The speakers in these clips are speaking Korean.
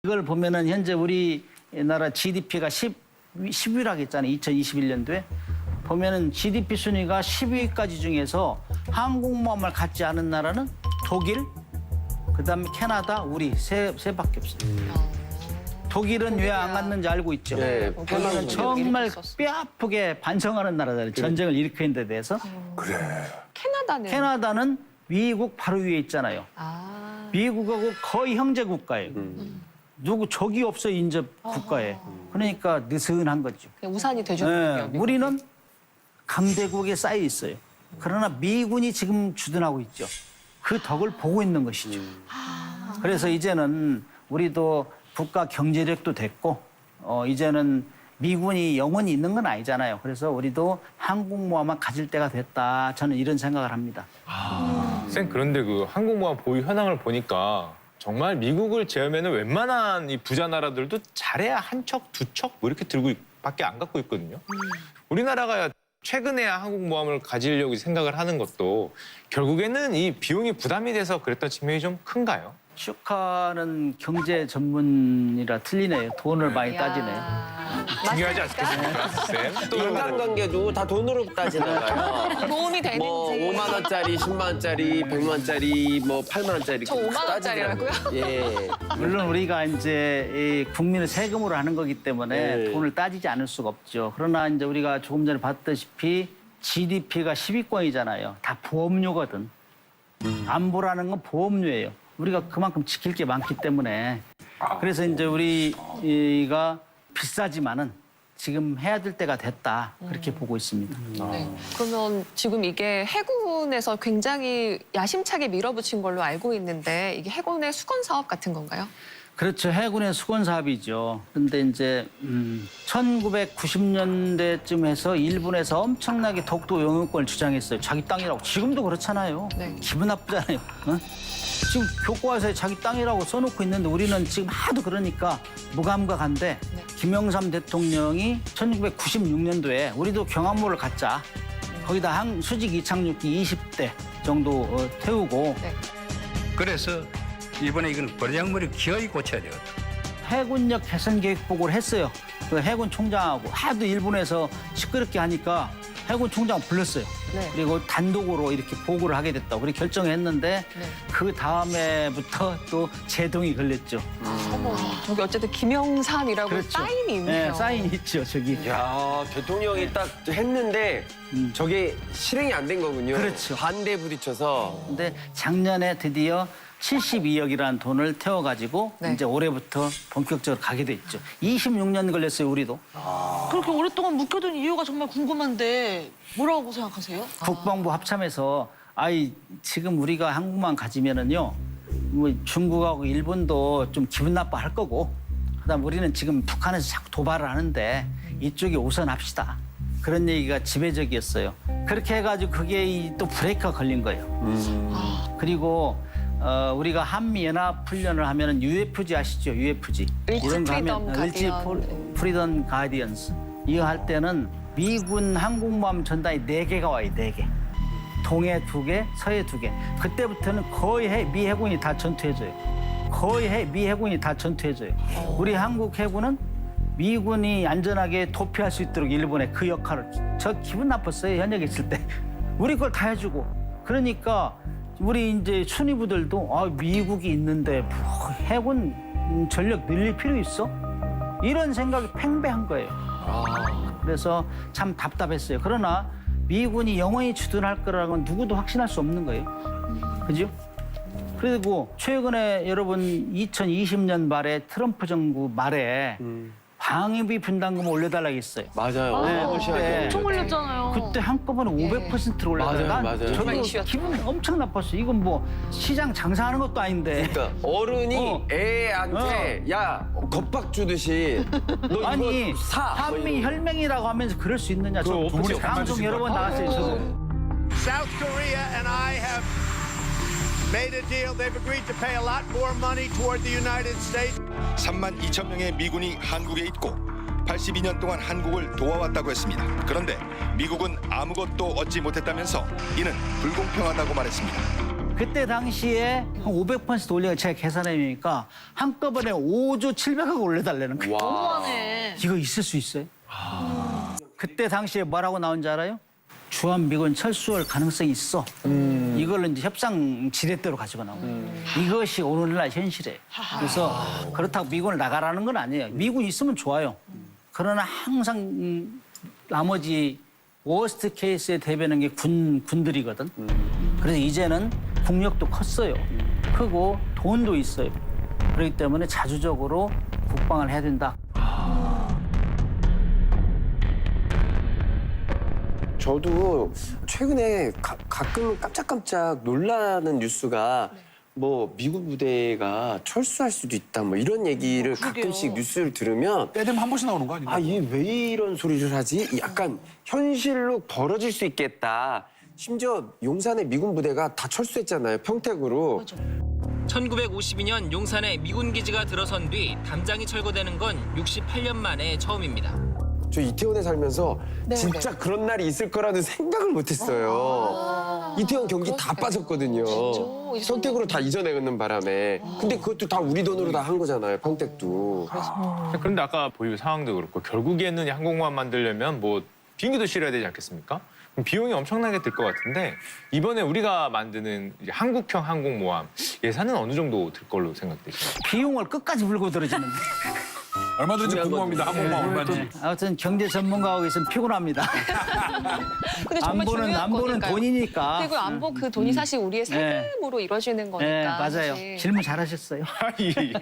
이걸 보면은 현재 우리나라 GDP가 10위라고 했잖아요. 2021년도에. 보면은 GDP 순위가 10위까지 중에서 항공모함을 갖지 않은 나라는 독일, 그다음에 캐나다, 우리 세 밖에 없어요. 독일은 왜 안 갔는지 알고 있죠? 네, 독일은 정말 뼈아프게 반성하는 나라잖아요. 전쟁을 일으킨 데 대해서. 그래. 캐나다는 미국 바로 위에 있잖아요. 미국하고 거의 형제 국가예요. 누구 적이 없어 인접 국가에. 그러니까 느슨한 거죠. 우산이 돼주는 네, 우리는 강대국에 쌓여 있어요. 그러나 미군이 지금 주둔하고 있죠. 그 덕을 보고 있는 것이죠. 그래서 이제는 우리도 국가 경제력도 됐고 이제는 미군이 영원히 있는 건 아니잖아요. 그래서 우리도 항공모함만 가질 때가 됐다. 저는 이런 생각을 합니다. 선 그런데 그 항공모함 보유 현황을 보니까 정말 미국을 제외하면 웬만한 이 부자 나라들도 잘해야 한 척, 두 척 뭐 이렇게 들고 밖에 안 갖고 있거든요. 우리나라가 최근에야 항공모함을 가지려고 생각을 하는 것도 결국에는 이 비용이 부담이 돼서 그랬던 측면이 좀 큰가요? 슈카는 경제 전문이라 틀리네요. 돈을 많이 따지네요. 중요하지 않겠습니까, 쌤? 또 인간관계도 다 돈으로 따지나봐요. 도움이 되는지. 뭐 5만 원짜리, 10만 원짜리, 100만 원짜리, 뭐 8만 원짜리. 저 5만 원짜리라고요? 예. 물론 우리가 이제 이 국민의 세금으로 하는 거기 때문에 네. 돈을 따지지 않을 수가 없죠. 그러나 이제 우리가 조금 전에 봤다시피 GDP가 10위권이잖아요. 다 보험료거든. 안보라는 건 보험료예요. 우리가 그만큼 지킬 게 많기 때문에. 그래서 이제 우리가 비싸지만은 지금 해야 될 때가 됐다. 그렇게 보고 있습니다. 네. 그러면 지금 이게 해군에서 굉장히 야심차게 밀어붙인 걸로 알고 있는데 이게 해군의 수건 사업 같은 건가요? 그렇죠. 해군의 수건 사업이죠. 그런데 이제 1990년대쯤 해서 일본에서 엄청나게 독도 영유권을 주장했어요. 자기 땅이라고. 지금도 그렇잖아요. 네. 기분 나쁘잖아요. 어? 지금 교과서에 자기 땅이라고 써놓고 있는데 우리는 지금 하도 그러니까 무감각한데 네. 김영삼 대통령이 1996년도에 우리도 경항모를 갖자. 거기다 수직 이착륙기 20대 정도 태우고 네. 그래서 이번에 이거는 버장머리 기어이 고쳐야 되거든. 해군력 개선 계획 보고를 했어요. 그 해군 총장하고 하도 일본에서 시끄럽게 하니까 해군 총장 불렀어요. 네. 그리고 단독으로 이렇게 보고를 하게 됐다고 그렇게 결정을 했는데 네. 그 다음에부터 또 제동이 걸렸죠. 어머, 저기 어쨌든 김영삼이라고 그렇죠. 사인이 있네요. 네, 사인이 있죠, 저기. 야, 대통령이 딱 했는데 저게 실행이 안 된 거군요. 그렇죠. 반대 부딪혀서. 근데 작년에 드디어 72억이라는 돈을 태워가지고 네. 이제 올해부터 본격적으로 가게 됐죠. 26년 걸렸어요, 우리도. 그렇게 오랫동안 묵혀둔 이유가 정말 궁금한데 뭐라고 생각하세요? 국방부 합참에서 지금 우리가 한국만 가지면은요 뭐 중국하고 일본도 좀 기분 나빠할 거고 그다음 우리는 지금 북한에서 자꾸 도발을 하는데 이쪽에 우선합시다 그런 얘기가 지배적이었어요. 그렇게 해가지고 그게 또 브레이크가 걸린 거예요. 그리고 우리가 한미 연합 훈련을 하면은 UFG 아시죠? UFG 을지 프리덤 을지 가디언. 프리덤 가디언스 이거 할 때는 미군 항공모함 전단이 4개가 와요. 4개. 동해 2개, 서해 2개. 그때부터는 거의 미 해군이 다 전투해줘요. 거의 미 해군이 다 전투해줘요. 우리 한국 해군은 미군이 안전하게 도피할 수 있도록 일본의 그 역할을 저 기분 나빴어요. 현역에 있을 때. 우리 걸 다 해주고. 그러니까 우리 이제 순위부들도 미국이 있는데 뭐 해군 전력 늘릴 필요 있어? 이런 생각이 팽배한 거예요. 그래서 참 답답했어요. 그러나 미군이 영원히 주둔할 거라는 건 누구도 확신할 수 없는 거예요. 그죠? 그리고 최근에 여러분 2020년 말에 트럼프 정부 말에 방위비 분담금을 올려달라고 했어요. 맞아요. 네, 훨씬 그때 하죠. 엄청 올렸잖아요. 그때 한꺼번에 500%로 올라가요. 맞아요, 맞아요. 저도 정말 이슈였죠. 기분이 엄청 나빴어요. 이건 뭐 시장 장사하는 것도 아닌데. 그러니까 어른이 애한테 야 겁박 주듯이 너 아니 이거 사. 한미 혈맹이라고 하면서 그럴 수 있느냐. 저 그 우리 오프닝 방송 여러 번 나갔어요. 저도. South Korea and I have made a deal. They've agreed to pay a lot more money toward the United States. 3만 2천 명의 미군이 한국에 있고 82년 동안 한국을 도와왔다고 했습니다. 그런데 미국은 아무것도 얻지 못했다면서 이는 불공평하다고 말했습니다. 그때 당시에 한 500% 올려 제가 계산해보니까 한꺼번에 5조 700억 올려달라는 거예요. 너무하네. 이거 있을 수 있어요? 그때 당시에 뭐라고 나온지 알아요? 주한미군 철수할 가능성이 있어. 이걸 이제 협상 지렛대로 가지고 나온 거예요. 이것이 오늘날 현실이에요. 그래서 그렇다고 미군을 나가라는 건 아니에요. 미군 있으면 좋아요. 그러나 항상 나머지 워스트 케이스에 대비하는 게 군들이거든. 그래서 이제는 국력도 컸어요. 크고 돈도 있어요. 그렇기 때문에 자주적으로 국방을 해야 된다. 저도 최근에 가끔 깜짝깜짝 놀라는 뉴스가 뭐 미국 부대가 철수할 수도 있다 뭐 이런 얘기를 가끔씩 뉴스를 들으면 때되면 한 번씩 나오는 거 아닌가? 아, 얘 왜 이런 소리를 하지? 약간 현실로 벌어질 수 있겠다. 심지어 용산의 미군 부대가 다 철수했잖아요. 평택으로. 1952년 용산에 미군 기지가 들어선 뒤 담장이 철거되는 건 68년 만에 처음입니다. 저 이태원에 살면서 진짜 그런 날이 있을 거라는 생각을 못했어요. 이태원 경기 다 빠졌거든요. 평택으로 다 이전해가는 바람에. 근데 그것도 다 우리 돈으로 다 한 거잖아요. 평택도. 그런데 아까 보유 상황도 그렇고 결국에는 이 항공모함 만들려면 뭐 비행기도 실어야 되지 않겠습니까? 그럼 비용이 엄청나게 들 것 같은데 이번에 우리가 만드는 이제 한국형 항공모함 예산은 어느 정도 들 걸로 생각되세요? 비용을 끝까지 물고 들어지는데. 얼마든지 궁금합니다. 항공모함 얼마인지. 아무튼 경제 전문가하고 있으면 피곤합니다. 근데 정말 중요한 안보는 거니까요. 돈이니까. 그리고 안보 그 돈이 사실 우리의 세금으로 이루어지는 거니까. 네, 맞아요. 사실. 질문 잘하셨어요. 예.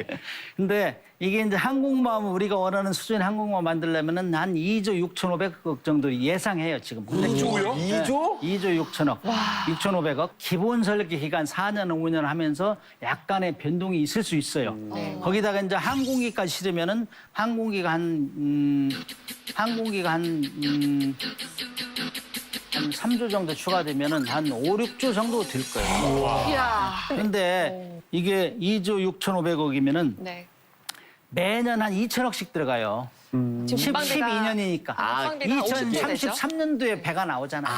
근데 이게 이제 항공모함 우리가 원하는 수준의 항공모함 만들려면은 한 2조 6,500억 정도 예상해요 지금. 근데 2조요? 2조? 2조 6천억, 6,500억. 기본 설계 기간 4년, 5년 하면서 약간의 변동이 있을 수 있어요. 네. 거기다가 이제 항공기까지 실으면은 항공기가 한 3조 정도 추가되면은 한 5, 6조 정도 될 거예요. 그런데 이게 2조 6,500억이면은 네. 매년 한 2천억씩 들어가요. 지금 국방비가- 12년이니까. 국방비가 50조 되죠? 2033년도에 배가 나오잖아.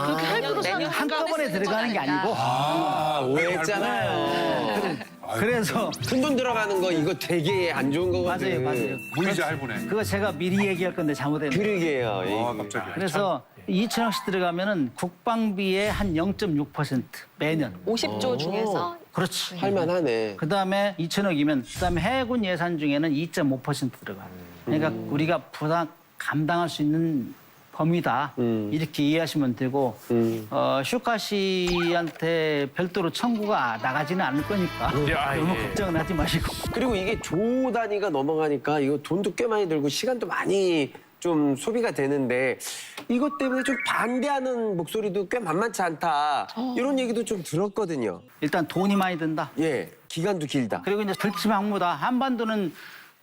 그렇게 할부로 내년 한꺼번에 쓰는 들어가는 게 건 아니다. 아니고. 아, 오해했잖아요. 그래서 큰 돈 들어가는 거 이거 되게 안 좋은 거거든. 맞아요. 무이자 할부네. 그거 제가 미리 얘기할 건데 잘못했네. 그러게요. 아, 갑자기. 그래서 2천억씩 들어가면은 국방비의 한 0.6% 매년. 50조 중에서 그렇지. 할만하네. 그다음에 2천억이면 그다음에 해군 예산 중에는 2.5% 들어가. 그러니까 우리가 부담 감당할 수 있는 범위다. 이렇게 이해하시면 되고 슈카 씨한테 별도로 청구가 나가지는 않을 거니까 너무 걱정은 하지 마시고. 그리고 이게 조 단위가 넘어가니까 이거 돈도 꽤 많이 들고 시간도 많이 좀 소비가 되는데 이것 때문에 좀 반대하는 목소리도 꽤 만만치 않다. 이런 얘기도 좀 들었거든요. 일단 돈이 많이 든다. 예, 기간도 길다. 그리고 이제 들치망무다. 한반도는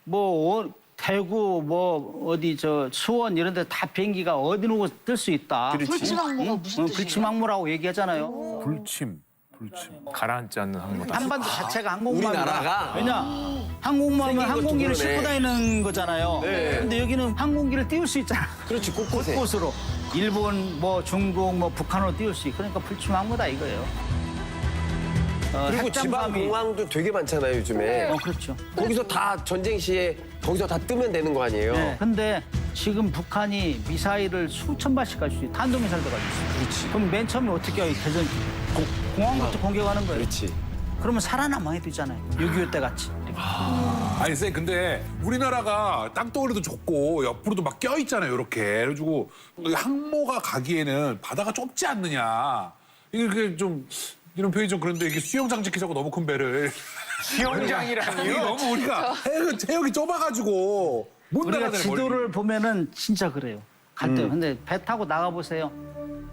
뭐 대구 뭐 어디 저 수원 이런 데 다 비행기가 어디로 뜰 수 있다. 불치망모가 무슨 뜻이에요? 불치망무라고 얘기하잖아요. 불침. 가라앉지 않는 항모다. 한반도 자체가 항공모함이다. 우리나라가? 왜냐? 항공모함은 생긴 것도 항공기를 그러네. 싣고 다니는 거잖아요. 근데 여기는 항공기를 띄울 수 있잖아. 그렇지, 곳곳에. 곳곳으로. 일본, 뭐 중국, 뭐 북한으로 띄울 수 있고. 그러니까 불치망무다 이거예요. 그리고 지방 핵잠수함이- 공항도 되게 많잖아요, 요즘에. 그렇죠. 거기서 다 전쟁 시에 거기서 다 뜨면 되는 거 아니에요? 네. 근데 지금 북한이 미사일을 수천 발씩 가질 수 있어. 탄도미사일도 가질 수 있어. 그렇지. 그럼 맨 처음에 어떻게 해? 대전 공항부터 공격하는 거예요. 그렇지. 그러면 살아남아야 되잖아요. 6.25 때 같이. 아니 쌤 근데 우리나라가 땅덩어리도 좁고 옆으로도 막 껴있잖아요 이렇게. 그래가지고 항모가 가기에는 바다가 좁지 않느냐. 이게 좀 이런 표현이 좀 그런데 이게 수영장 짓기자고 너무 큰 배를. 수영장이라니요? 이게 너무 우리가 해역이 좁아가지고 못 우리가 나가잖아요. 지도를 멀리. 보면은 진짜 그래요. 갈 때. 근데 배 타고 나가 보세요.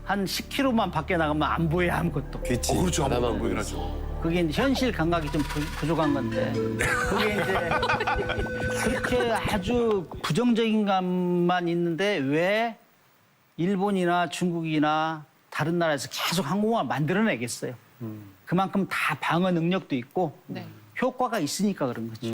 한 10km만 밖에 나가면 안 보여 아무것도. 그렇지. 그렇죠. 바다만 한번 보긴 보이지. 하죠. 그게 이제 현실 감각이 좀 부족한 건데. 그게 이제 그렇게 아주 부정적인 감만 있는데 왜 일본이나 중국이나 다른 나라에서 계속 항공모함 만들어내겠어요. 그만큼 다 방어 능력도 있고 네. 효과가 있으니까 그런 거지.